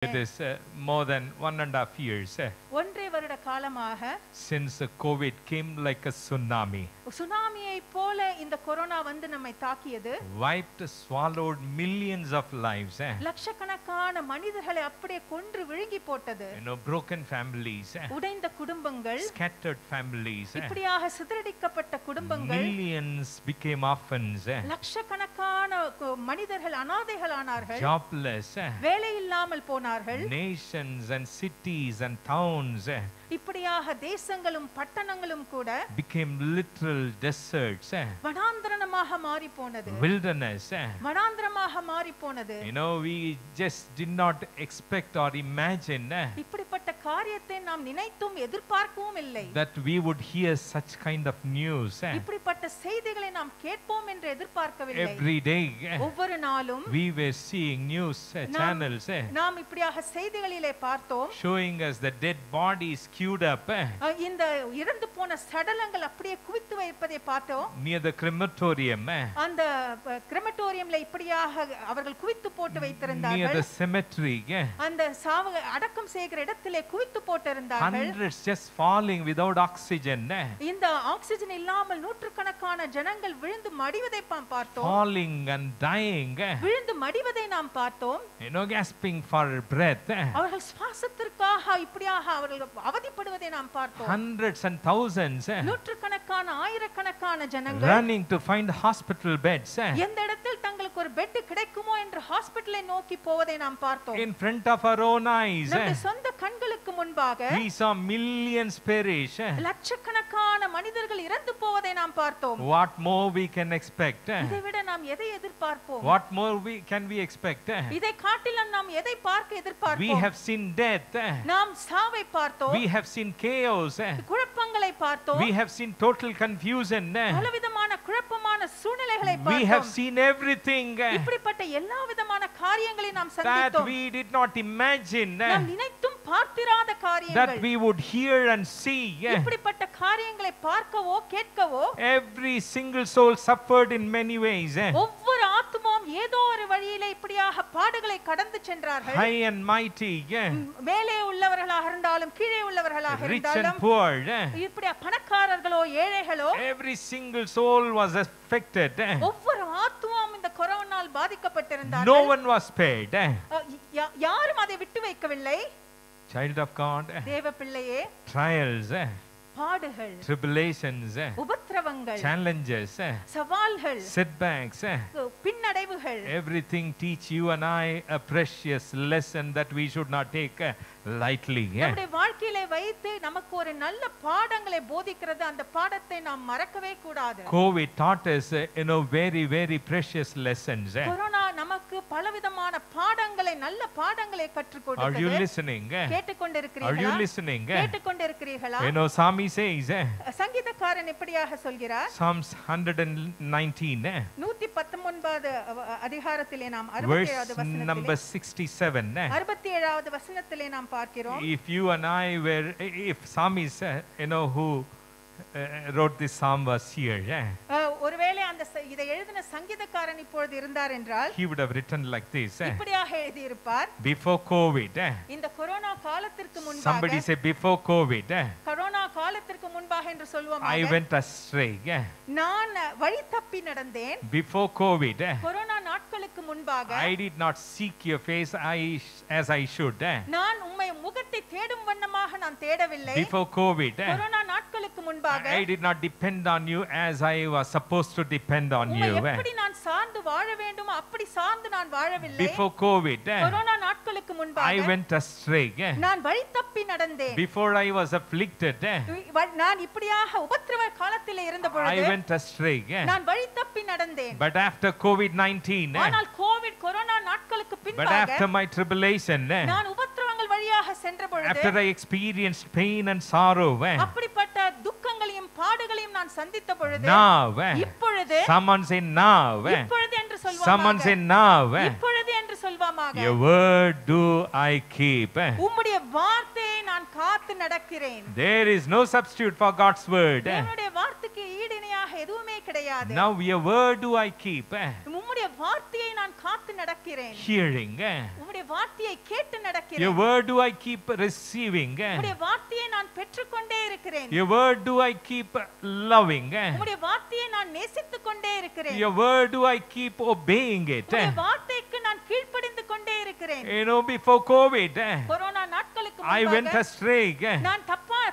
It is more than 1.5 years ஒன்றரை வருட காலமாக since COVID came like a tsunami. சுனாமியை போல இந்த கொரோனா வந்து நம்மை தாக்கியது. Wiped, swallowed millions of lives. லட்சக்கணக்கான மனிதர்களை அப்படியே கொன்று விழுங்கி போட்டது. Broken families. உடைந்த குடும்பங்கள். Scattered families. இப்படியாக சிதறடிக்கப்பட்ட குடும்பங்கள். Millions became orphans. லட்சக்கணக்கான மனிதர்கள் அனாதைகளானார்கள். Jobless. வேலை இல்லாமல் போனார்கள். Nations and cities and towns இப்படியாக தேசங்களும் பட்டணங்களும் கூட became literal deserts. வனாந்தரமாக மாறி போனது. Wilderness. வனாந்தரமாக மாறி போனது. We just did not expect or imagine இப்படிப்பட்ட காரியத்தை நாம் நினைத்தும் எதிர்பார்க்கவும் இல்லை. that we would hear such kind of news. இப்படிப்பட்ட செய்திகளை நாம் கேட்போம் என்று எதிர்பார்க்கவில்லை. Every day ஒவ்வொரு நாளும் we were seeing news channels நாம் இப்படியாக செய்திகளிலே பார்த்தோம், showing us the dead bodies queued up இந்த இறந்து போன சடலங்கள் அப்படியே குவித்து வைப்பதை பார்த்தோம். near the crematorium. அந்த கிரெமட்டோரியம்ல இப்படியாக அவர்கள் குவித்து போட்டு வைத்திருந்தார்கள். near the cemetery. அந்த சாவு அடக்கம் செய்கிற இடத்திலே குவித்து போட்டிருந்தார்கள். Hundreds just falling without oxygen. இந்த ஆக்ஸிஜன் இல்லாமல் நூற்றுக்கணக்கான ஜனங்கள் விழுந்து மடிவதை பார்த்தோம். falling and dying. விழுந்து மடிவதை நாம் பார்த்தோம். gasping for breath. அவர்கள் சுவாசத்திற்காக இப்படியாக அவர்கள் அவதிப்படுவதை நாம் பார்த்தோம். Hundreds and thousands நூற்றுக்கணக்கான ஆயிரக்கணக்கான ஜனங்கள் running to find hospital beds. எந்த இடத்தில் தங்களுக்கு ஒரு பெட் கிடைக்குமோ என்று ஹாஸ்பிடலை நோக்கி போவதை நாம் பார்த்தோம். In front of our own eyes நம்முடைய சொந்த கண்களுக்கு முன்பாக we saw millions perish. லட்சக்கணக்கான மனிதர்கள் இறந்து போவதை நாம் பார்த்தோம். What more we can expect? இதைவிட நாம் எதை எதிர்பார்ப்போம்? What more can we expect? இதை காட்டிலும் நாம் எதை பார்க்க எதிர்பார்ப்போம்? We have seen death. நாம் சாவை பார்த்தோம். We have seen chaos. குழப்பங்களை பார்த்தோம். We have seen total confusion. பலவிதமான குழப்பமான சூழ்நிலைகளை பார்த்தோம். We have seen everything. இப்படிப்பட்ட எல்லா விதமான காரியங்களை நாம் that சந்தித்தோம். we did not imagine. நாம் நினைத்தும் பார்த்திராத காரியங்கள். that we would hear and see. இப்படிப்பட்ட காரியங்களை பார்க்கவோ கேட்கவோ every single soul suffered in many ways. ஒவ்வொரு ஆத்துமாவும் ஏதோ ஒரு வழியிலே இப்படியாக பாடுகளை கடந்து சென்றார்கள். high and mighty. மேலே உள்ளவர்களாக இருந்தாலும் கீழே உள்ளவர்களாக rich and இருந்தாலும் poor. இப்படி பணக்காரர்களோ ஏழைகளோ every single soul was affected. ஒவ்வொரு ஆத்துமாவும் இந்த கொரோனாவால் பாதிக்கப்பட்டிருந்தார்கள். no one was spared. யாரும் அதை விட்டு வைக்கவில்லை. child of God, தேவ பிள்ளையே, trials, பாடுகள், tribulations, உபத்திரவங்கள், challenges, சவால்கள், setbacks, பின்னடைவுகள், everything teach you and I a precious lesson that we should not take lightly. நம்முடைய வாழ்க்கையிலே வைத்து நமக்கு ஒரு நல்ல பாடங்களை போதிக்கிறது. அந்த பாடத்தை நாம் மறக்கவே கூடாது. COVID taught us very very precious lessons. Corona நமக்கு பலவிதமான பாடங்களை நல்ல பாடங்களை கற்றுக் கொடுத்தது. Are you listening? கேட்டுக்கொண்டிருக்கிறீர்களா? Are you listening? கேட்டுக்கொண்டிருக்கிறீர்களா? Psalmi says, சங்கீதக்காரன் இப்படியாக சொல்கிறார். Psalms 119 119வது அதிகாரத்திலே நாம் verse 67வது number வசனத்திலே 67. 67வது வசனத்திலே நாம் பார்க்கிறோம். If you and I were, if psalmist who wrote this psalm was here, ஒருவேளை அந்த இதை எழுதின சங்கீதக்காரன் இப்பொழுது இருந்தார் என்றால் he would have written like this. இப்படியாக எழுதி இருப்பார். Before COVID, இந்த கொரோனா காலத்திற்கு முன்பாக, somebody say before COVID, corona காலத்திற்கு முன்பாக என்று சொல்வோமாக, I went astray. நான் வழி தப்பி நடந்தேன். Before COVID, கொரோனா நாட்களுக்கு முன்பாக I did not seek your face as I should. நான் உம்மை முகத்தை தேடும் வண்ணமாக நான் தேடவில்லை. Before COVID, கொரோனா நாட்களுக்கு முன்பாக I did not depend on you as I was supposed to depend on உம்மை you. எப்படி நான் சார்ந்து வாழ வேண்டுமோ அப்படி சார்ந்து நான் வாழவில்லை. Before COVID, கொரோனா நாட்களுக்கு I முன்பாக went astray. நான் வழி தப்பி நடந்தேன். Before I was afflicted, நான் இப்படியாக உபத்திரவ காலத்திலே இருந்த I பொழுது went astray. நான் வழி தப்பி நடந்தேன். But after COVID-19, ஆனால் கொரோனா நாட்களுக்கு but பின்பாக after my tribulation, நான் உபத்திரவங்கள் வழியாக சென்ற பொழுது, after I experienced pain and sorrow, அப்படிப்பட்ட துக்கங்களையும் பாடுகளையும் நான் சந்தித்த பொழுது, now, இப்பொழுது, someone say now, இப்பொழுது என்று someone say சொல்வாமாக, now, இப்பொழுது என்று சொல்வாமாக, சொல்வோமாக. Your word do I keep. உம்முடைய வார்த்தையை நான் காத்து நடக்கிறேன். There is no substitute for God's word. தேவனுடைய வார்த்தைக்கு ஈடு இணையாக எதுவுமே கிடையாது. Now your word do I keep. உம்முடைய வார்த்தையை நான் காத்து நடக்கிறேன். Hearing. உம்முடைய வார்த்தையை கேட்டு நடக்கிறேன். Your word do I keep receiving. உம்முடைய வார்த்தையை நான் பெற்றுக்கொண்டே இருக்கிறேன். Your word do I keep loving. உம்முடைய வார்த்தையை நான் நேசித்துக் கொண்டே இருக்கிறேன். Your word do I keep obeying it. உம்முடைய வார்த்தைக்கு நான் கீழ்ப்படிந்து கொண்டே இருக்கிறேன். You know, before COVID, corona நாட்களுக்கு I went முன்பாக astray. நான்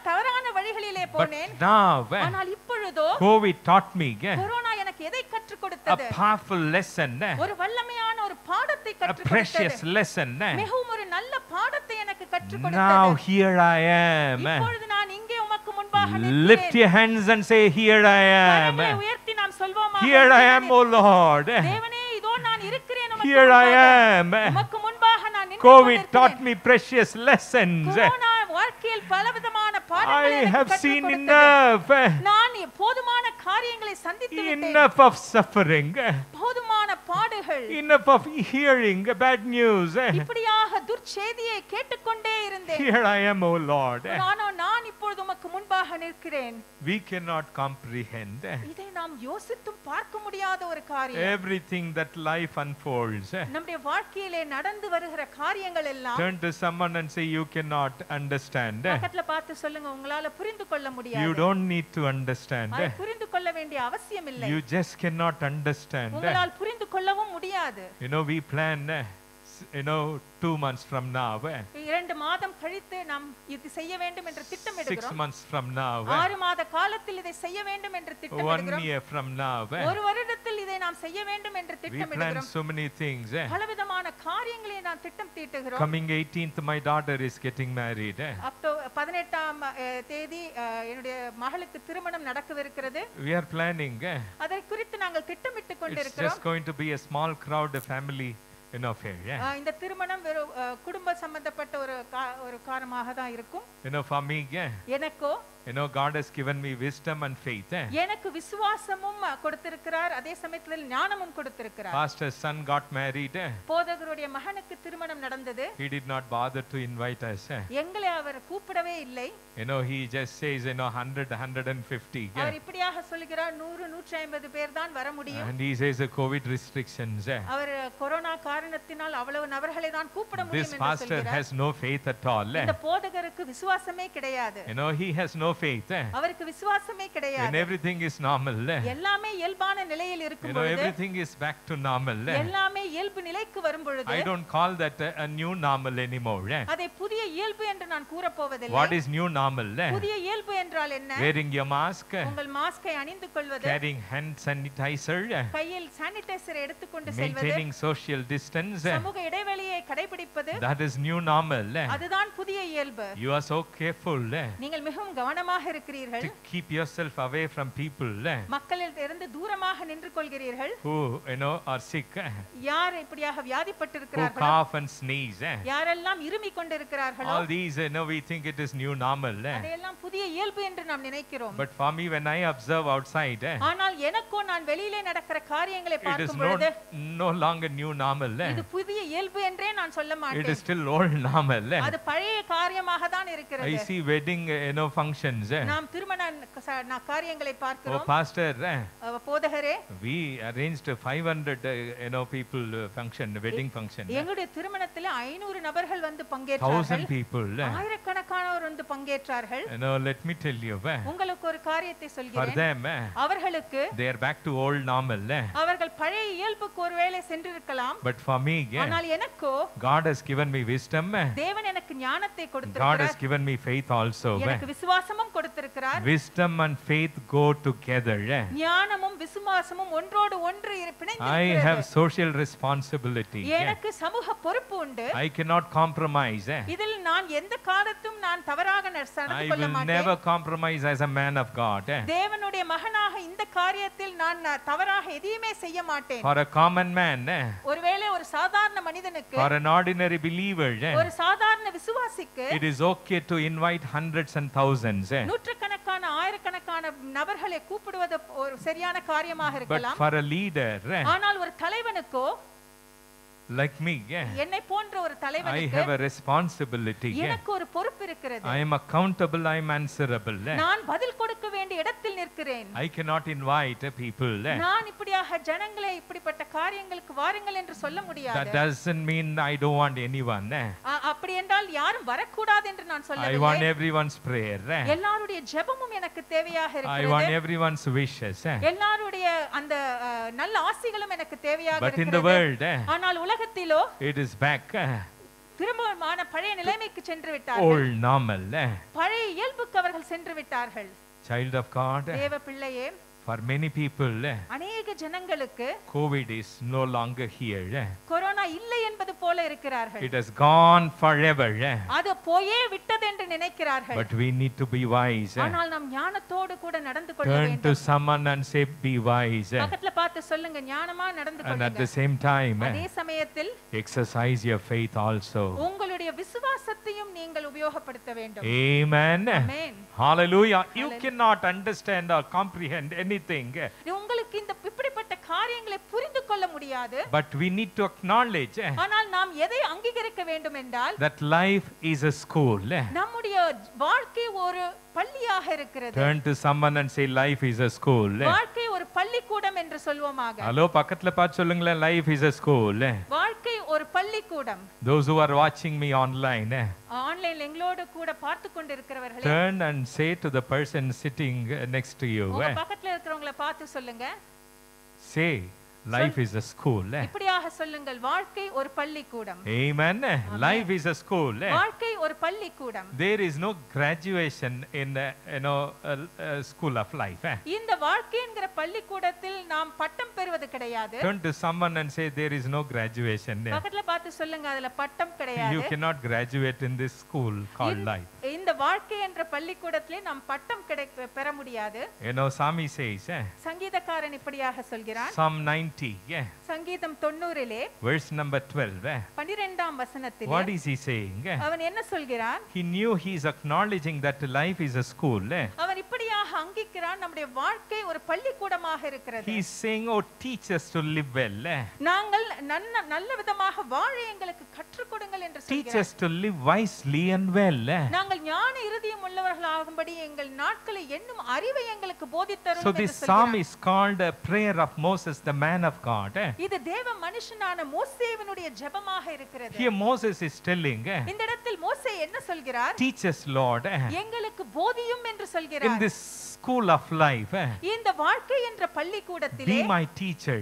தவறான வழிகளிலே But போனேன். now, ஆனால் இப்பொழுதோ COVID taught me கொரோனா எனக்கு எதை கற்றுக் a கொடுத்தது? powerful lesson, ஒரு வல்லமையான ஒரு பாடத்தை a கற்றுக் precious கொடுத்தது. lesson. மிகவும் ஒரு நல்ல பாடத்தை எனக்கு கற்றுக் Now கொடுத்தது. here I am. இப்பொழுது நான் இங்கே உமக்கு முன்பாக Lift நிற்கிறேன். your hands and say, here I கரங்களை am. உயர்த்தி நாம் சொல்வோமாக. Here I am, O Lord. தேவனே இதோ நான் இருக்கிறேன் உமக்கு Here I முன்பாக. am. உமக்கு முன்பாக நான் நின்று COVID taught கொண்டிருக்கிறேன். me precious lessons. கொரோனா வாழ்க்கையில் பலவிதமான பாடங்களை I எனக்கு have கற்றுக் seen கொடுத்தது. enough. நான் போதுமான காரியங்களை சந்தித்து விட்டேன். Enough of suffering. போதுமான பாடுகள். Enough of hearing bad news. இப்படியாக துர்ச்செய்தியை கேட்டுக்கொண்டே இருந்தேன். Here I am, O Lord. ஆனால் நான் இப்பொழுது உமக்கு முன்பாக நிற்கிறேன். We cannot comprehend இதை நாம் யோசித்தும் பார்க்க முடியாத ஒரு காரியம். everything that life unfolds. நம்முடைய வாழ்க்கையிலே நடந்து வருகிற காரியங்கள் எல்லாம் Turn to someone and say, you cannot understand. பக்கத்துல பார்த்து சொல்லுங்க, உங்களால புரிந்து கொள்ள You முடியாது. don't need to understand. அதை புரிந்து கொள்ள வேண்டிய அவசியம் இல்லை. You just cannot understand. உங்களால் புரிந்து கொள்ளவும் முடியாது. You know, we plan, 2 months from now, 2 மாதம் கழித்து நாம் இது செய்ய வேண்டும் என்று 6 திட்டமிடுகிறோம். months from now, 6 மாத காலத்தில் இதை செய்ய வேண்டும் என்று 1 திட்டமிடுகிறோம். year from now. ஒரு வருடத்தில் இதை நாம் செய்ய வேண்டும் என்று We plan திட்டமிடுகிறோம். so many things. பலவிதமான காரியங்களை நாம் திட்டம் தீட்டுகிறோம். Coming 18th, my daughter is getting married. October 18ஆம் தேதி என்னுடைய மகளுக்கு திருமணம் நடக்கவிருக்கிறது. We are planning. அதை குறித்து நாங்கள் திட்டமிட்டுக் It's கொண்டிருக்கிறோம். just going to be a small crowd, a family affair. இந்த திருமணம் வெறும் குடும்ப சம்பந்தப்பட்ட ஒரு காரணமாக தான் இருக்கும். For me, எனக்கோ God has given me wisdom and faith. எனக்கு விசுவாசமும் கொடுத்திருக்கிறார், அதே சமயத்தில் ஞானமும் கொடுத்திருக்கிறார். Pastor's son got married. போதகருடைய மகனுக்கு திருமணம் நடந்தது. He did not bother to invite us. எங்களை அவர் கூப்பிடவே இல்லை. He just says 100, 150. அவர் இப்படியாக சொல்கிறார், 100, 150 பேர் தான் வர முடியும். And he says COVID restrictions. அவர் கொரோனா காரணத்தினால் அவ்வளவு நபர்களை தான் கூப்பிட முடியும் This என்று pastor சொல்கிறார். has no faith at all. இந்த போதகருக்கு விசுவாசமே கிடையாது. He has no faith. அவருக்கு விசுவாசமே When கிடையாது. everything is normal, எல்லாமே இயல்பான நிலையில் இருக்கும் பொழுது, everything is back to normal. எல்லாமே இயல்பு நிலைக்கு வரும் பொழுது, I don't call that a new normal anymore. அதை புதிய இயல்பு என்று நான் கூற போவதில்லை. What is new normal? புதிய இயல்பு என்றால் என்ன? Wearing your mask, உங்கள் மாஸ்கை அணிந்து கொள்வது, carrying hand sanitizer, கையில் சானிடைசரை எடுத்துக்கொண்டு செல்வது, maintaining social distance. சமூக இடைவெளியை கடைபிடிப்பது, That is new normal. அதுதான் புதிய இயல்பு. You are so careful நீங்கள் மிகவும் கவனமாக இருக்கிறீர்கள். to keep yourself away from people மக்களில் இருந்து தூரமாக நின்று கொள்கிறீர்கள். who are sick, யார் இப்படியாக who வியாதிப்பட்டிருக்கிறார்களோ, cough and sneeze. யாரெல்லாம் இருமிக் கொண்டிருக்கிறார்களோ, All these we think it is new normal. அதையெல்லாம் புதிய இயல்பு என்று நாம் நினைக்கிறோம். But for me, when I observe outside, ஆனால் எனக்கோ நான் வெளியிலே நடக்கிற காரியங்களை it is பார்க்கும் பொழுது, no longer new normal. இது புதிய இயல்பு என்றே நான் சொல்ல It is மாட்டேன். still old normal. அது பழைய காரியமாக தான் I இருக்கிறது. see wedding functions. நாம் திருமண காரியங்களை Oh, பார்க்கிறோம். pastor, போதகரே, we arranged 500 people function, wedding function. எங்களுடைய திருமணத்தில் 500 நபர்கள் வந்து 1000 பங்கேற்றார்கள். people. ஆயிரக்கணக்கானோர் வந்து பங்கேற்றார்கள். Let me tell you, உங்களுக்கு ஒரு காரியத்தை for சொல்கிறேன். them, அவர்களுக்கு they are back to old normal. அவர்கள் பழைய இயல்புக்கு ஒருவேளை சென்றிருக்கலாம். But for me, ஆனால் எனக்கோ God has given me wisdom. தேவன் எனக்கு ஞானத்தை God has கொடுத்திருக்கிறார். given me faith also. எனக்கு விசுவாசமும் கொடுத்திருக்கிறார். Wisdom and faith go together. ஞானமும் விசுவாசமும் ஒன்றோடு ஒன்று I have பிணைந்திருக்கிறது. social responsibility. எனக்கு சமூக பொறுப்பு உண்டு. I cannot compromise. இதில் நான் எந்த காலத்தும் நான் தவறாக I நடந்து கொள்ள will மாட்டேன். never compromise as a man of God. தேவனுடைய மகனாக இந்த காரியத்தில் நான் தவறாக எதையுமே செய்ய மாட்டேன். For a common man, ஒருவேளை ஒரு சாதாரண மனிதனுக்கு, for an ordinary believer, ஒரு சாதாரண விசுவாசிக்கு it is okay to invite hundreds and thousands. நூற்றுக்கணக்கான ஆயிரக்கணக்கான நபர்களை கூப்பிடுவது ஒரு சரியான காரியமாக But இருக்கலாம். for a leader, ஆனால் ஒரு தலைவனுக்கோ like me, என்னை போன்ற ஒரு I தலைவனுக்கு have a responsibility. எனக்கு ஒரு பொறுப்பு இருக்கிறது. I am accountable, I am answerable. நான் பதில் கொடுக்க வேண்டிய இடத்தில் நிற்கிறேன். I cannot invite people. நான் இப்படியாக ஜனங்களை இப்படிப்பட்ட காரியங்களுக்கு வாருங்கள் என்று சொல்ல That முடியாது. doesn't mean I don't want anyone. அப்படி என்றால் யாரும் வரக்கூடாது என்று நான் I சொல்லவில்லை. want everyone's prayer. எல்லாருடைய ஜெபமும் எனக்கு தேவையாக I இருக்கிறது. want everyone's wishes. எல்லாருடைய அந்த நல்ல ஆசைகளும் எனக்கு தேவையாக But in the இருக்கிறது. world, ஆனால் உலகத்திலோ it is back, திரும்பமான பழைய நிலைமைக்கு சென்று விட்டார்கள். old normal. பழைய இயல்புக்கு அவர்கள் சென்று விட்டார்கள். Child of God, தேவ பிள்ளையே, for many people, அநேக ஜனங்களுக்கு COVID is no longer here. Corona இல்லை என்பது போல இருக்கிறார்கள். It has gone forever. அது போயே விட்டது என்று நினைக்கிறார்கள். But we need to be wise. ஆனால் நாம் ஞானத்தோடு கூட நடந்து கொள்ள Turn to வேண்டும். someone and say, be wise. பக்கத்துல பார்த்து சொல்லுங்க, ஞானமா நடந்து And at the கொள்ளுங்க. same time, அதே சமயத்தில் exercise your faith also. உங்களுடைய விசுவாசத்தையும் நீங்கள் உபயோகப்படுத்த வேண்டும். Amen. Amen. Hallelujah. You cannot understand or comprehend anything. உங்களுக்கு இந்த இப்படிப்பட்ட காரியங்களை புரிந்து கொள்ள முடியாது. But we need to acknowledge ஆனால் நாம் எதை அங்கீகரிக்க வேண்டும் என்றால் that life is a school. நம்முடைய வாழ்க்கை ஒரு பள்ளியாக இருக்கிறது. Turn to someone and say, life is a school. வாழ்க்கை ஒரு பள்ளிக்கூடம் என்று சொல்வோமாக. Hello, பக்கத்துல பார்த்து சொல்லுங்களேன், life is a school. வாழ்க்கை ஒரு பள்ளிக்கூடம். Those who are watching me online, ஆன்லைன்ல எங்களோடு கூட பார்த்து கொண்டிருக்கிறவர்களே, turn and say to the person sitting next to you, உங்க பக்கத்துல இருக்கிறவங்கள பார்த்து சொல்லுங்க, say, life is a school. இப்படியாக சொல்லுங்கள், வாழ்க்கை ஒரு பள்ளிக்கூடம். Amen. Life is a school. வாழ்க்கை ஒரு பள்ளிக்கூடம். There is no graduation in school of life. இந்த வாழ்க்கை என்கிற பள்ளிக்கூடத்தில் நாம் பட்டம் பெறுவது கிடையாது. Turn to someone and say, there is no graduation. பக்கத்துல பார்த்து சொல்லுங்க, அதுல பட்டம் கிடையாது. You cannot graduate in this school called life. இந்த வாழ்க்கை என்ற பள்ளிக்கூடத்திலே நாம் பட்டம் பெற முடியாது. Sami says, சங்கீதக்காரன் இப்படியாக சொல்கிறான். Psalm 90, சங்கீதம் 90 verse number 12. 12ஆம் வசனத்திலே What is he saying? அவன் என்ன சொல்கிறான்? He knew he is acknowledging that life is a school. அவன் இப்படியாக அங்கீகரிக்கிறான், நம்முடைய வாழ்க்கை ஒரு பள்ளிக்கூடமாக இருக்கிறது. He is saying, oh, teach us to live well. நாங்கள் நல்ல விதமாக வாழ எங்களுக்கு கற்றுக் கொடுங்கள் என்று Teach சொல்கிறான். us to live wisely and well. நாங்கள் ஞான இருதயம் உள்ளவர்களாகும்படி எங்கள் நாட்களை எண்ணும் அறிவை எங்களுக்கு போதித்தரும் So என்று this சொல்கிறான். psalm is called a prayer of Moses, the man of God. இது தேவ மனுஷனான மோசேவினுடைய ஜெபமாக இருக்கிறது. Here Moses is telling, இந்த இடத்தில் மோசே என்ன சொல்கிறார்? teach us, Lord, எங்களுக்கு போதியும் என்று in சொல்கிறார். this school of life. இந்த வாழ்க்கை என்ற பள்ளிக்கூடத்திலே Be my teacher.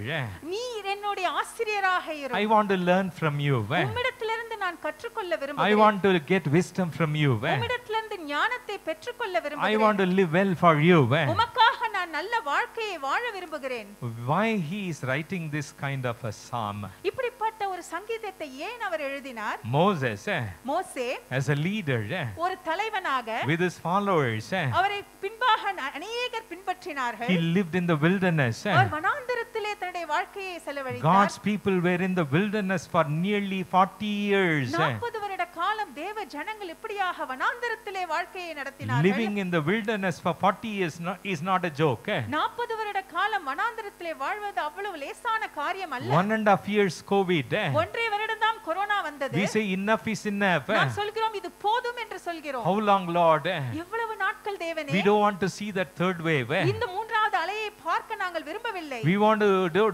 நீர் என்னுடைய ஆசிரியராக இரு. I want to learn from you. உம்மிடத்திலிருந்து நான் கற்றுக்கொள்ள I விரும்புகிறேன். want to get wisdom from you. உம்மிடத்திலிருந்து ஞானத்தை பெற்றுக்கொள்ள I விரும்புகிறேன். want to live well for you. உமக்காக நான் நல்ல வாழ்க்கையை வாழ விரும்புகிறேன். Why he is writing this kind of a psalm? இப்படிப்பட்ட ஒரு சங்கீதத்தை ஏன் அவர் எழுதினார்? Moses, மோசே as a leader, ஒரு தலைவனாக with his followers, அவரை பின்பாக அநேகர் பின்பற்றினார்கள். he lived in the wilderness. அவர் வனாந்தரத்திலே தன்னுடைய வாழ்க்கையை செலவழித்தார். God's people were in the wilderness for nearly 40 years. 40 வருட காலம் தேவ ஜனங்கள் இப்படியாக வனாந்தரத்திலே வாழ்க்கையை நடத்தினார்கள். Living in the wilderness for 40 years is not a joke. 40 வருட காலம் வனாந்தரத்திலே வாழ்வது அவ்வளவு லேசான காரியம் அல்ல. 1.5 years COVID. ஒன்றரை வருடம் தான் கொரோனா வந்தது. We say enough is enough. நாம் சொல்கிறோம் இது போதும் என்று சொல்கிறோம். How long, Lord? எவ்வளவு நாட்கள் தேவனே? We don't want to see that third wave. இந்த மூன்றாவது அலையை பார்க்க நாங்கள் விரும்பவில்லை. We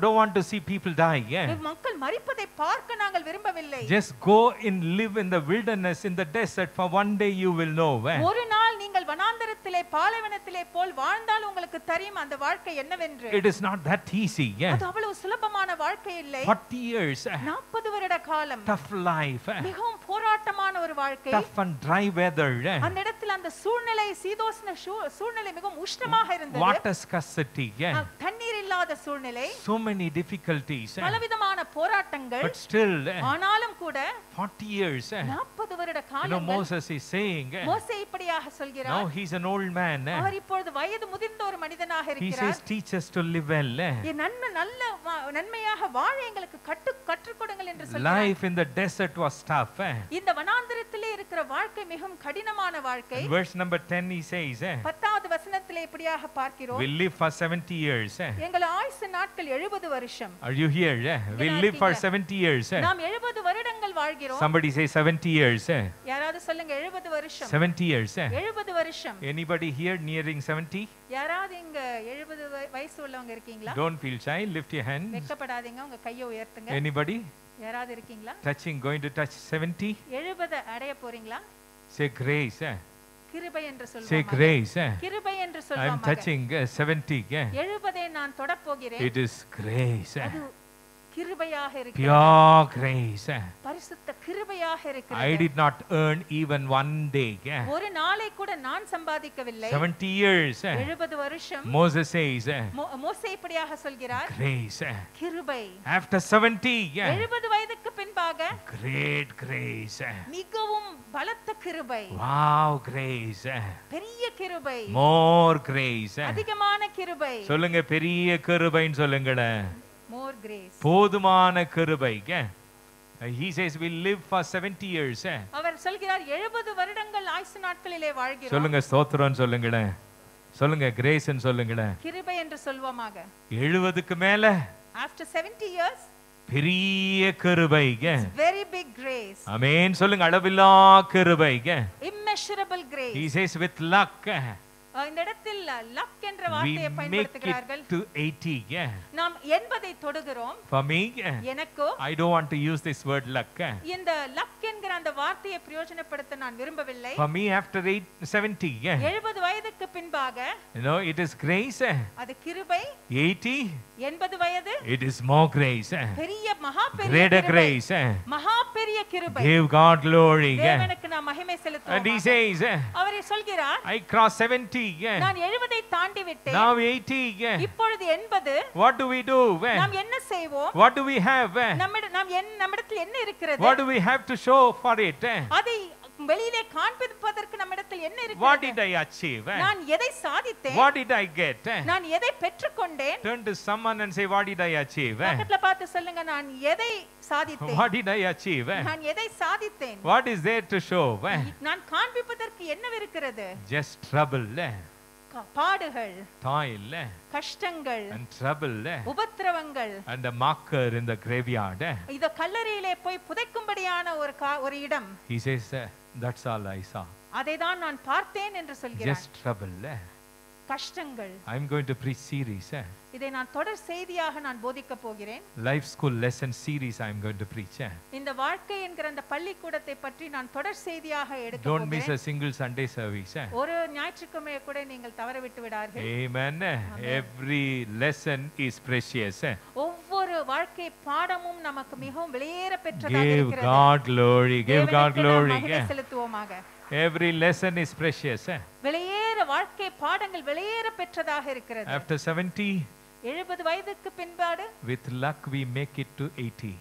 don't want to see people die. மக்கள் மரிப்பதை பார்க்க நாங்கள் விரும்பவில்லை. Just go and live in the wilderness, in the desert, for one day you will know. ஒரு நாள் நீங்கள் வனாந்தரத்திலே பாலைவனத்திலே போல் வாழ்ந்தால் உங்களுக்கு தெரியும் அந்த வாழ்க்கை என்னவென்று. It is not that easy. அது அவ்வளவு சுலபமான வாழ்க்கை இல்லை. 40 years. 40 வருட காலம். Tough life. மிகவும் போராட்டமான ஒரு வாழ்க்கை. Tough and dry weather. அந்த இடத்தில் அந்த சூழ்நிலை சீதோஷ்ண சூழ்நிலை மிகவும் உஷ்ணமாக இருந்தது. Water scarcity. தண்ணீர் இல்லாத சூழ்நிலை. So many difficulties. பலவிதமான போராட்டங்கள். But still, ஆனாலும் கூட 40 years. 40 வருட You know, காலம். Moses is saying, மோசே இப்படியாக சொல்கிறார். now he's an old man. அவர் இப்பொழுது வயது முதிர்ந்த ஒரு மனிதனாக He இருக்கிறார். says, teach us to live well. நல்ல நன்மையாக வாழ எங்களுக்கு கற்றுக் கொடுங்கள் என்று சொல்கிறார். Life in the desert was tough. இந்த வனாந்தரத்திலே இருக்கிற வாழ்க்கை மிகவும் கடினமான வாழ்க்கை. In verse number 10 he says, 10வது வசனத்திலே இப்படியாக பார்க்கிறோம். we'll live for 70 years. எங்கள் ஆயுசு நாட்கள் 70 வருஷம். Are you here? We'll live for 70 years. நாம் 70 வருடங்கள் வாழ்கிறோம். Somebody say 70 years. யாராவது சொல்லுங்க 70 வருஷம். 70 years. 70 வருஷம். Anybody here nearing 70? யாராவது இங்க 70 வயசு உள்ளவங்க இருக்கீங்களா? Don't feel shy, lift your hand. வெட்கப்படாதீங்க, உங்க கையை உயர்த்துங்க. Anybody யாராவது இருக்கீங்களா? touching, going to touch 70? 70 அடைய போறீங்களா? Say grace. கிருபை என்று சொல்வாங்க. Say grace. கிருபை என்று I'm சொல்வாங்க. touching 70. 70 நான் தொட போகிறேன். It is grace. அது கிருபையாக இருக்கிறது. Pure grace. பரிசுத்த கிருபையாக I இருக்கிறது. did not earn even one day. ஒரு நாளை கூட நான் சம்பாதிக்கவில்லை. 70 years. 70 வருஷம். Moses says, மோசே இப்படியாக சொல்கிறார். grace. கிருபை. After 70, 70 வயதுக்கு பின்பாக great grace. மிகவும் பலத்த கிருபை. Wow, grace. பெரிய கிருபை. More grace. அதிகமான கிருபை. சொல்லுங்க பெரிய கிருபைன்னு சொல்லுங்களேன். More grace. போதுமான கிருபை. He says we'll live for 70 years. அவர் சொல்கிறார் 70 வருடங்கள் ஆயுசு நாட்களிலே வாழ்கிறோம். சொல்லுங்க ஸ்தோத்திரம் சொல்லுங்களேன். சொல்லுங்க கிரேஸ்ன்னு சொல்லுங்களேன். கிருபை என்று சொல்வோமாக. 70க்கு மேல After 70 years, பெரிய கிருபை. very big grace. ஆமென் சொல்லுங்க அளவில்லா கிருபை. Immeasurable grace. He says with luck இந்த இடத்தில் லக் என்ற we வார்த்தையை make பயன்படுத்துகிறார்கள். it to 80. நாம் 80 தொடுகிறோம். For me, எனக்கோ I don't want to use this word luck. இந்த லக் என்கிற அந்த வார்த்தையை பிரயோஜனப்படுத்த நான் விரும்பவில்லை. For me after 70, 70 வயதுக்கு பின்பாக you know, it is grace. அது கிருபை. 80, 80 வயது it is more grace. பெரிய மகா பெரிய Greater கிருபை. grace. மகா பெரிய கிருபை. Give God glory. தேவனுக்கு நாம் மகிமை And he செலுத்துவோம். says, அவர் சொல்கிறார் I crossed 70. நான் 70 தாண்டி விட்டேன். Now 80. இப்பொழுது 80. What do we do? நாம் என்ன செய்வோம்? What do we have? நம்மிடத்தில் என்ன இருக்கிறது? What do we have to show for it? அதை வெளியிலே காண்பிப்பதற்கு நம்மிடத்தில் என்ன What did இருக்கிறது? I achieve? நான் எதை சாதித்தேன்? What did I get? நான் எதை பெற்றுக்கொண்டேன்? Turn to someone and say, what did I achieve? பக்கத்துல பார்த்து சொல்லுங்க, நான் எதை சாதித்தேன்? What did I achieve? நான் எதை சாதித்தேன்? What is there to show? நான் காண்பிப்பதற்கு என்னவிருக்கிறது? Just trouble, பாடுகள், toil, கஷ்டங்கள், and trouble, உபத்திரவங்கள், and a marker in the graveyard. இத கல்லறையிலே போய் புதைக்கும்படியான ஒரு இடம். He says, that's all I saw. அதை தான் நான் பார்த்தேன் என்று சொல்கிறார். Just trouble. கஷ்டங்கள். I'm going to preach series. இதை நான் தொடர் செய்தியாக நான் போதிக்க போகிறேன். Life school lesson series I'm going to preach. இந்த வாழ்க்கை என்கிற அந்த பள்ளிக்கூடத்தை பற்றி நான் தொடர் செய்தியாக எடுக்க Don't miss போகிறேன். a single Sunday service. ஒரு ஞாயிற்றுக்கிழமையை கூட நீங்கள் தவற விட்டு விடார்கள். Amen. Every lesson is precious. ஒவ்வொரு வாழ்க்கை பாடமும் நமக்கு மிகவும் விலையேற பெற்றதாக Give இருக்கிறது. God glory. Give God தேவனுக்கு நாம் glory. மகிமை செலுத்துவோமாக. Every lesson is precious. விலையேற வாழ்க்கை பாடங்கள் விலையேற பெற்றதாக இருக்கிறது. After 70, 70 வயதுக்கு பின்பாடு with luck we make it to 80.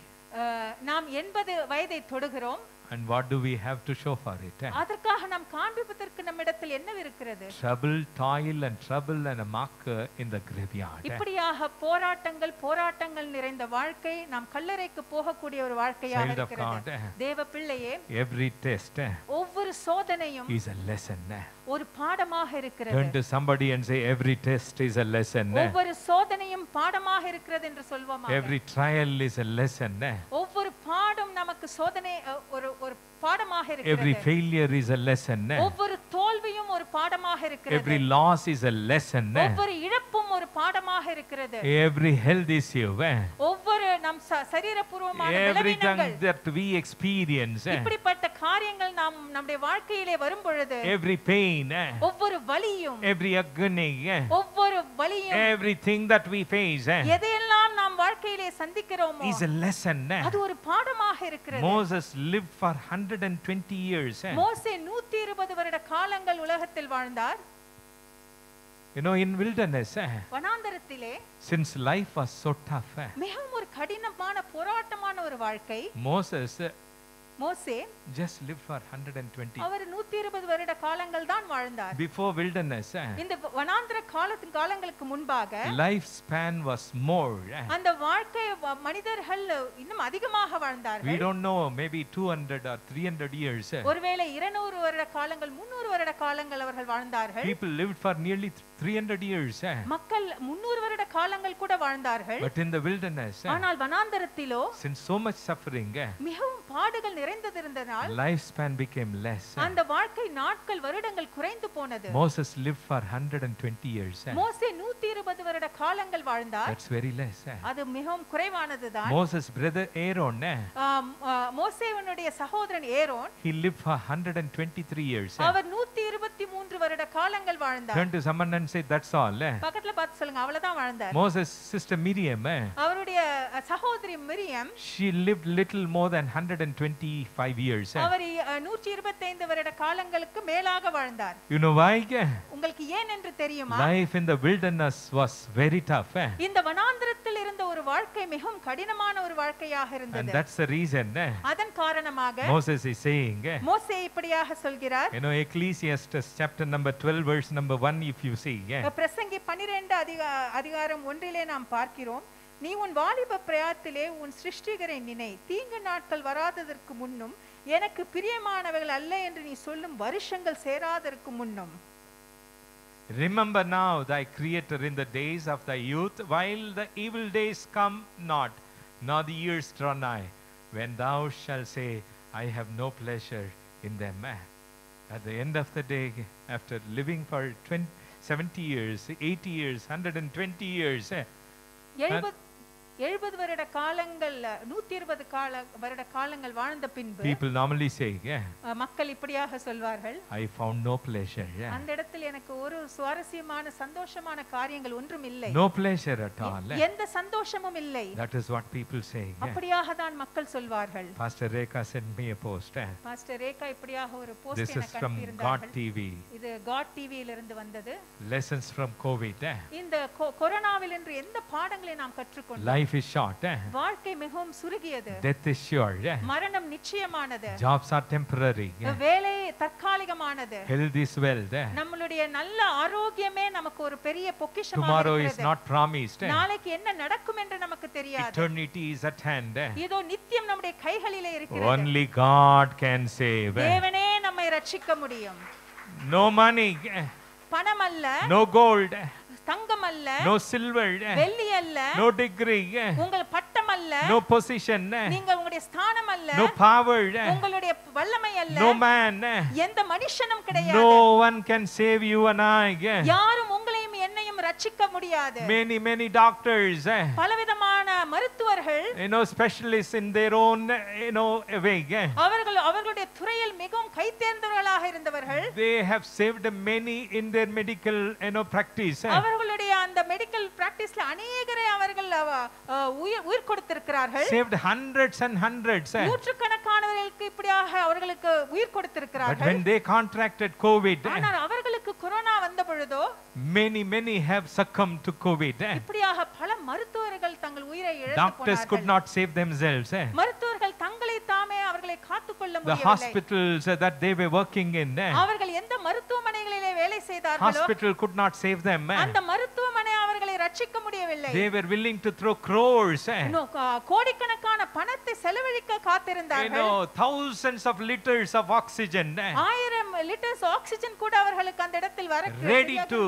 நாம் 80 வயதை தொடுகிறோம். And what do we have to show for it? அதற்காக நாம் காண்பிப்பதற்கு நம்மிடத்தில் என்ன இருக்கிறது? Trouble, toil and trouble and a marker in the graveyard. இப்படியாக போராட்டங்கள் நிறைந்த வாழ்க்கை நாம் கல்லறைக்கு போகக்கூடிய ஒரு வாழ்க்கையாக Child of இருக்கிறது. God, தேவ பிள்ளையே, every test ஒவ்வொரு சோதனையும் is a lesson. ஒரு பாடமாக Turn இருக்கிறது. to somebody and say, every test is a lesson. ஒவ்வொரு சோதனையும் பாடமாக இருக்கிறது என்று சொல்வோமா? Every trial is a lesson. ஒவ்வொரு பாடும் நமக்கு சோதனை ஒரு பாடமாக Every இருக்கிறது. failure is a lesson. ஒவ்வொரு தோல்வியும் ஒரு பாடமாக இருக்கிறது. Every loss is a lesson. ஒவ்வொரு இழப்பும் ஒரு பாடமாக இருக்கிறது. Every health issue, ஒவ்வொரு நம் சரீரபூர்வமான everything பலவீனங்கள், that we experience, இப்படிப்பட்ட காரியங்கள் நம்முடைய வாழ்க்கையிலே வரும் பொழுது every pain, ஒவ்வொரு வலியும், every agony, ஒவ்வொரு வலியும், everything that we face எதையெல்லாம் நாம் வாழ்க்கையிலே சந்திக்கிறோமோ is a lesson. அது ஒரு பாடமாக இருக்கிறது. Moses lived for 120 years. மோசே 120 வருட காலங்கள் உலகத்தில் வாழ்ந்தார். You know, in wilderness, வனாந்தரத்திலே, since life was so tough, மிகவும் ஒரு கடினமான போராட்டமான ஒரு வாழ்க்கை. Moses மோசே just lived for 120. அவர் 120 வருட காலங்கள் தான் வாழ்ந்தார். Before wilderness, இந்த வனாந்திர காலங்களுக்கு முன்பாக lifespan was more. அந்த வாழ்க்கை மனிதர்கள் இன்னும் அதிகமாக வாழ்ந்தார்கள். We don't know, maybe 200 or 300 years. ஒருவேளை 200 வருட காலங்கள் 300 வருட காலங்கள் அவர்கள் வாழ்ந்தார்கள். People lived for nearly 300 years. மக்கள் 300 வருட காலங்கள் கூட வாழ்ந்தார்கள். But in the wilderness, ஆனால் வனாந்தரத்திலோ since so much suffering, மிகவும் பாடுகள் நிறைந்ததிருந்ததால் lifespan became less. அந்த வாழ்க்கை நாட்கள் வருடங்கள் குறைந்து போனது. Moses lived for 120 years. மோசே 120 வருட காலங்கள் வாழ்ந்தார். That's very less. அது மிகவும் குறைவானதுதான். Moses' brother Aaron, மோசேவனுடைய சகோதரன் Aaron, he lived for 123 years. அவர் 123 வருட காலங்கள் வாழ்ந்தார். Turn to someone and say, that's all. பக்கத்துல பார்த்து சொல்லுங்க, அவ்வளவுதான் வாழ்ந்தார். Moses' sister Miriam, அவருடைய சகோதரி Miriam, she lived little more than 125 years. அவர் 125 வருட காலங்களுக்கு மேலாக வாழ்ந்தார். You know why? உங்களுக்கு ஏன் என்று தெரியுமா? Life in the wilderness was very tough. இந்த வனாந்திரத்தில் இருந்த ஒரு வாழ்க்கை மிகவும் கடினமான ஒரு வாழ்க்கையாக And இருந்தது. that's the reason அதன் காரணமாக Moses is saying, மோசே இப்படியாக சொல்கிறார். you know, Ecclesiastes chapter number 12 verse number 1, if you see, பிரசங்கி 12 அதிகாரம் 1 நாம் பார்க்கிறோம். நீ உன் வாலிப பிரயாத்திலே உன் சிருஷ்டிகரை நினை, தீங்கு நாட்கள் வராததற்கு முன்னும் எனக்கு பிரியமானவர்கள் அல்ல என்று நீ சொல்லும் வருஷங்கள் சேராததற்கு முன்னும். remember now thy creator in the days of thy youth, while the evil days come not, nor the years draw nigh, when thou shalt say, I have no pleasure in them. At the end of the day, after living for 70 years, 80 years, 120 years, 70 வருட காலங்கள் 120 வருட காலங்கள் வாழ்ந்த பின்பு people normally say, மக்கள் இப்படியாக சொல்வார்கள், I found no pleasure. அந்த இடத்தில் எனக்கு ஒரு சுவாரஸ்யமான சந்தோஷமான காரியங்கள் ஒன்றும் இல்லை. No pleasure at all. எந்த சந்தோஷமும் இல்லை. That is what people say. அப்படியாக தான் மக்கள் சொல்வார்கள். Pastor Rekha sent me a post. Pastor Rekha இப்படியாக ஒரு போஸ்ட் This is எனக்கு from அனுப்பியிருந்தார்கள். God TV. இது God TV இலிருந்து வந்தது. Lessons from COVID. இந்த கொரோனாவில் இன்று எந்த பாடங்களை நாம் கற்றுக்கொண்டோம்? Life is short. வாழ்க்கை மிகவும் சுருங்கியது. Death is sure. மரணம் நிச்சயமானது. Jobs are temporary. வேலை தற்காலிகமானது. Health is wealth. நம்மளுடைய நல்ல ஆரோக்கியமே நமக்கு ஒரு பெரிய பொக்கிஷமாக Tomorrow is இருக்கிறது. not promised. நாளைக்கு என்ன நடக்கும் என்று நமக்கு தெரியாது. Eternity is at hand. இதோ நித்தியம் நம்முடைய கைகளிலே இருக்கிறது. Only God can save. தேவனே நம்மை ரட்சிக்க முடியும். No money. பணம் அல்ல, No gold. தங்கம் அல்ல, No silver. வெள்ளி அல்ல, No degree. உங்கள் பட்டம் அல்ல, No position. நீங்க உங்களுடைய ஸ்தானம் அல்ல, No power. உங்களுடைய வல்லமை அல்ல, No man. எந்த மனுஷனும் கிடையாது. No one can save you and I. யாரும் உங்களையும் என்னையும் ரட்சிக்க முடியாது. Many doctors. பலவிதமான மருத்துவர்கள், You know, specialists in their own, you know, way. அவர்களுடைய துறையில் மிகவும் கைதேர்ந்தவர்களாக இருந்தவர்கள். They have saved many in their medical, you know, practice. அவர்களுடைய அந்த மெடிக்கல் பிராக்டிஸ்ல அநேகரை அவர்கள் உயிர் கொடுத்திருக்கிறார்கள். Saved hundreds and hundreds. நூற்றுக்கணக்கானவர்களுக்கு இப்படியாக அவர்களுக்கு உயிர் கொடுத்திருக்கிறார்கள். But when they contracted COVID, ஆனால் அவர்களுக்கு கொரோனா வந்த பொழுதோ many have succumbed to COVID. இப்படியாக பல மருத்துவர்கள் தங்கள் உயிரை இழந்து Doctors could போனார்கள். not save themselves. மருத்துவர்கள் தங்களை தாமே அவர்களை காத்துக்கொள்ள The முடியவில்லை. hospitals that they were working in, அவர்கள் எந்த மருத்துவமனைகளிலே வேலை செய்தார்களோ hospital could not save them. அந்த மருத்துவமனை அவர்களை ரட்சிக்க முடியவில்லை. They were willing to throw crores. கோடிக்கணக்கான பணத்தை செலவழிக்க You காத்திருந்தார்கள். know, thousands of liters of oxygen 1000 litres oxygen கூட அவர்களுக்கு அந்த இடத்தில் வர ready to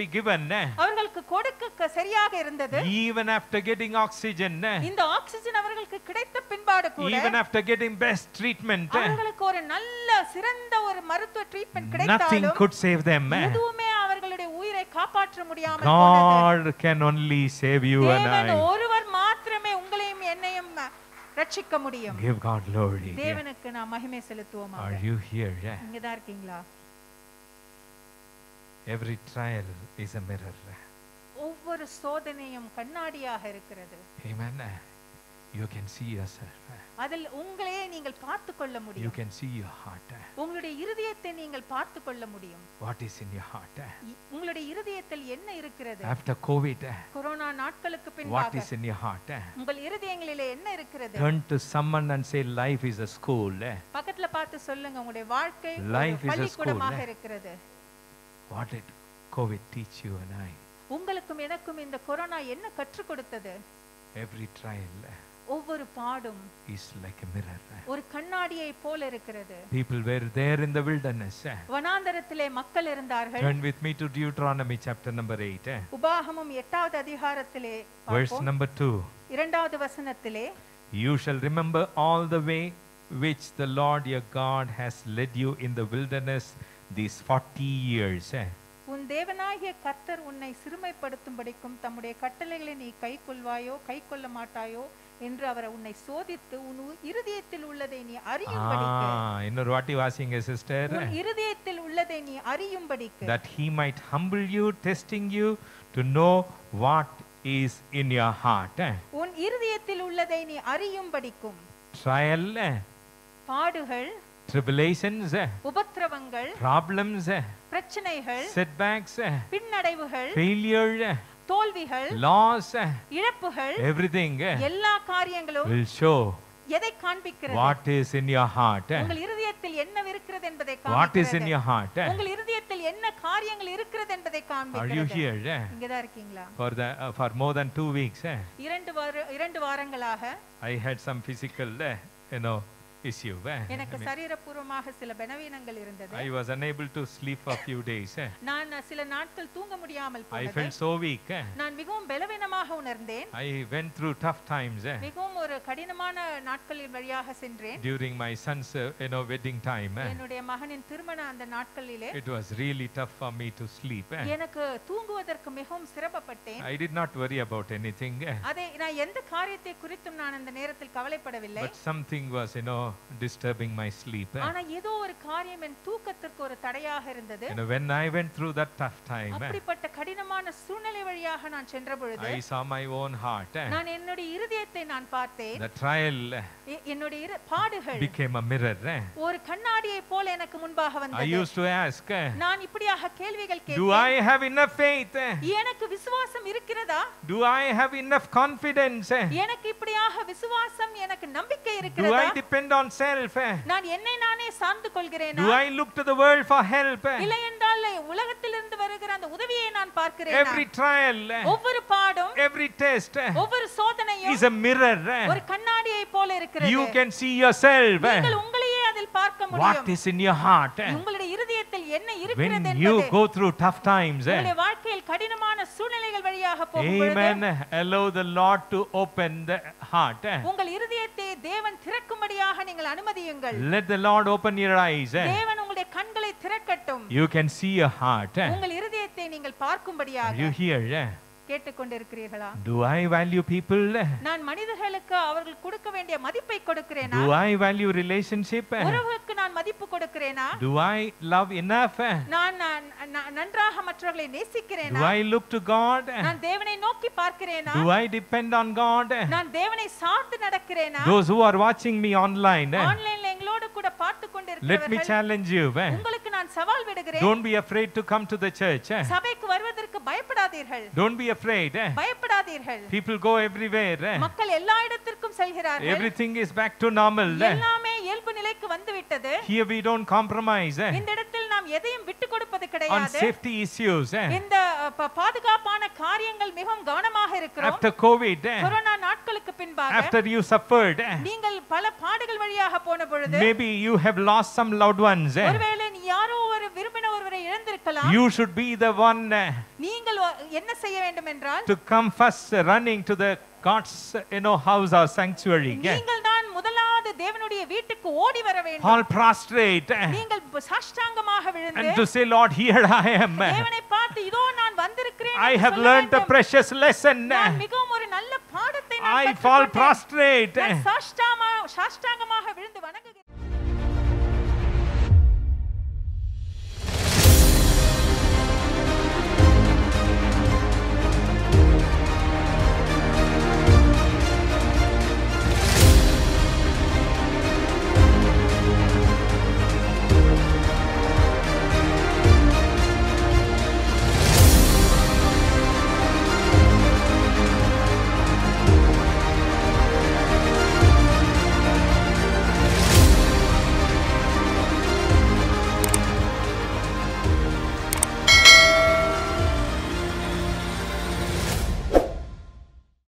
be given. அவர்களுக்கு கொடுக்க சரியாக இருந்தது. Even after getting oxygen, இந்த ஆக்ஸிஜன் அவர்களுக்கு கிடைத்த பின்பாடு கூட even after getting best treatment, அவர்களுக்கு ஒரு நல்ல சிறந்த ஒரு மருத்துவ ட்ரீட்மென்ட் nothing கிடைத்தாலும் could save them. எதுவுமே அவர்களுடைய உயிரை காப்பாற்ற முடியாமல் போனது. God can only save you and தேவன் I. ஒருவர் மாத்திரமே உங்களையும் என்னையும் ரட்சிக்க முடியும். Give God glory. தேவனுக்கு நாம் மகிமை செலுத்துவோமாக. Are you here? இங்க தான் இருக்கீங்களா? Every trial is a mirror. ஒவ்வொரு சோதனையும் கண்ணாடியாக இருக்கிறது. Amen. You can see yourself. அதில் உங்களையே நீங்கள் பார்த்து கொள்ள You முடியும். can see your heart. உங்களுடைய இருதயத்தை நீங்கள் பார்த்து கொள்ள முடியும். What is in your heart? உங்களுடைய இருதயத்தில் என்ன இருக்கிறது? After COVID, கொரோனா நாட்களுக்கு what பின்பாக is in your heart? உங்கள் இருதயங்களிலே என்ன இருக்கிறது? Turn to someone and say, life is a school. பக்கத்துல பார்த்து சொல்லுங்க, உங்களுடைய வாழ்க்கை Life is a பள்ளிக்கூடமாக school. இருக்கிறது. What did COVID teach you and I? உங்களுக்கும் எனக்கும் இந்த கொரோனா என்ன கற்றுக் கொடுத்தது? Every trial ஒவ்வொரு பாடும் is like a mirror. ஒரு கண்ணாடியை போல இருக்கிறது. People were there in the wilderness. வனாந்தரத்திலே மக்கள் இருந்தார்கள். Turn with me to Deuteronomy chapter number 8. உபாகமம் 8வது அதிகாரத்திலே Verse number 2. 2வது வசனத்திலே, You shall remember all the way which the Lord your God has led you in the wilderness these 40 years. உன் தேவனாகிய கர்த்தர் உன்னை சிறுமைப்படுத்தும்படிக்கும் தம்முடைய கட்டளைகளை நீ கைக்கொள்வாயோ கைக்கொள்ள மாட்டாயோ என்று அவர் உன்னை சோதித்து உன் இருதயத்தில் உள்ளதை நீ அறியும்படிக்கு. இன்னொரு வாட்டி வாசிங்க சிஸ்டர். உன் இருதயத்தில் உள்ளதை நீ அறியும்படிக்கு. That he might humble you, testing you to know what is in your heart. உன் இருதயத்தில் உள்ளதை நீ அறியும்படிக்கும். Trial, பாடுகள், tribulations, உபத்திரவங்கள், problems, பிரச்சனைகள், setbacks, பின்னடைவுகள், failure, தோல்விகள், loss, இழப்புகள், everything எல்லா காரியங்களும் will show எதை காண்பிக்கிறது? what is in your heart. உங்கள் இருதயத்தில் என்ன இருக்கிறது என்பதை What is in காண்பிக்கிறது. your heart? உங்கள் இருதயத்தில் என்ன காரியங்கள் இருக்கிறது என்பதை Are you காண்பிக்கிறது. here? இங்க தான் இருக்கீங்களா? For more than 2 weeks, 2 வாரங்களாக I had some physical, issue. எனக்கு சரீரபூர்வமாக சில பலவீனங்கள் இருந்தது. I was unable to sleep for a few days. நான் சில நாட்கள் தூங்க முடியாமல் I போனது. felt so weak. நான் மிகவும் பலவீனமாக உணர்ந்தேன். I went through tough times மிகவும் ஒரு கடினமான நாட்களின் வழியாக சென்றேன். during my son's wedding time. என்னுடைய மகனின் திருமண அந்த நாட்களிலே It was really tough for me to sleep. எனக்கு தூங்குவதற்கு மிகவும் சிரமப்பட்டேன். I did not worry about anything. அதை நான் எந்த காரியத்தை குறித்தும் நான் அந்த நேரத்தில் கவலைப்படவில்லை. But something was disturbing my sleep. ஆனா ஏதோ ஒரு காரியம் என் தூக்கத்திற்கு ஒரு தடையாக இருந்தது. When I went through that tough time, அப்படிப்பட்ட கடினமான சூழ்நிலை வழியாக நான் சென்ற பொழுது I saw my own heart. நான் என்னுடைய இருதயத்தை நான் பார்த்தேன். The trial என்னுடைய பாடுகள் became a mirror. ஒரு கண்ணாடியை போல எனக்கு முன்பாக I வந்தது. used to ask, நான் இப்படியாக கேள்விகள் do கேட்டேன். I have enough faith? எனக்கு விசுவாசம் இருக்கிறதா? Do I have enough confidence? எனக்கு இப்படியாக விசுவாசம், எனக்கு நம்பிக்கை Do இருக்கிறதா? I depend on self? நான் என்னை நானே சார்ந்து கொள்கிறேனா? Do I look to the world for help? இல்லை என்றால் உலகத்திலிருந்து வருகிற அந்த உதவியை நான் பார்க்கிறேனா? Every trial, ஒவ்வொரு பாடும், every test ஒவ்வொரு சோதனையும் is a mirror. ஒரு கண்ணாடியை போல இருக்கிறது. You can see yourself. நீங்கள் உங்களையே அதில் பார்க்க What முடியும். is in your heart? உங்களுடைய இருதயத்தில் என்ன When இருக்கிறது you என்பதை go through tough times, உங்களுடைய வாழ்க்கையில் கடினமான சூழ்நிலைகள் வழியாக போகும் பொழுது amen, allow the Lord to open the heart. உங்கள் இருதயத்தை தேவன் திறக்கும்படியாக நீங்கள் அனுமதியுங்கள். Let the Lord open your eyes. தேவன் உங்களுடைய கண்களை திறக்கட்டும். You can see your heart. உங்கள் இருதயத்தை நீங்கள் Are பார்க்கும்படியாக. you here? கேட்டுக்கொண்டிருக்கிறீர்களா? Do I value people? நான் மனிதர்களுக்கு அவர்கள் கொடுக்க வேண்டிய மதிப்பை கொடுக்கிறேனா? Do I value relationship? உறவுக்கு நான் மதிப்பு கொடுக்கிறேனா? Do I love enough? நான் நன்றாக மற்றவர்களை நேசிக்கிறேனா? Do I look to God? நான் தேவனை நோக்கி பார்க்கிறேனா? Do I depend on God? நான் தேவனை சார்ந்து நடக்கிறேனா? Those who are watching me online, ஆன்லைன்ல எங்களோடு கூட பார்த்து let me கொண்டிருக்கிறவர்கள், challenge you. உங்களுக்கு நான் சவால் விடுகிறேன். Don't be afraid to come to the church. சபைக்கு வருவதற்கு பயப்படாதீர்கள். Don't be afraid. பயப்படாதீர்கள். People go everywhere. மக்கள் எல்லா இடத்திற்கும் செல்கிறார்கள். Everything is back to normal. எல்லாமே இயல்பு நிலைக்கு வந்து விட்டது. Here we don't compromise இந்த இடத்தில் நாம் எதையும் விட்டு கொடுப்பது on கிடையாது. safety issues. இந்த பாதுகாப்பான காரியங்கள் மிகவும் கவனமாக இருக்கிறோம். After COVID, கொரோனா நாட்களுக்கு பின்பாக after you suffered, நீங்கள் பல பாடுகள் வழியாக போன பொழுது maybe you have lost some loved ones. ஒருவேளை நீ யாரோ ஒரு விரும்பின ஒருவரை இழந்திருக்கலாம். You should be the one நீங்கள் என்ன செய்ய வேண்டும் என்றால் to come first running to the God's house or sanctuary. நீங்கள் தான் முதலாவது தேவனுடைய வீட்டுக்கு ஓடி வர வேண்டும். All prostrate நீங்கள் சாஷ்டாங்கமாக விழுந்து and to say, Lord, here I am. தேவனை பார்த்து இதோ நான் வந்திருக்கிறேன் I என்று have சொல்ல learned a வேண்டும். precious lesson. நான் மிகவும் ஒரு நல்ல பாடத்தை நான் I fall கற்றுக்கொண்டேன். prostrate. நான் சாஷ்டாங்கமாக விழுந்து வணங்குகிறேன்.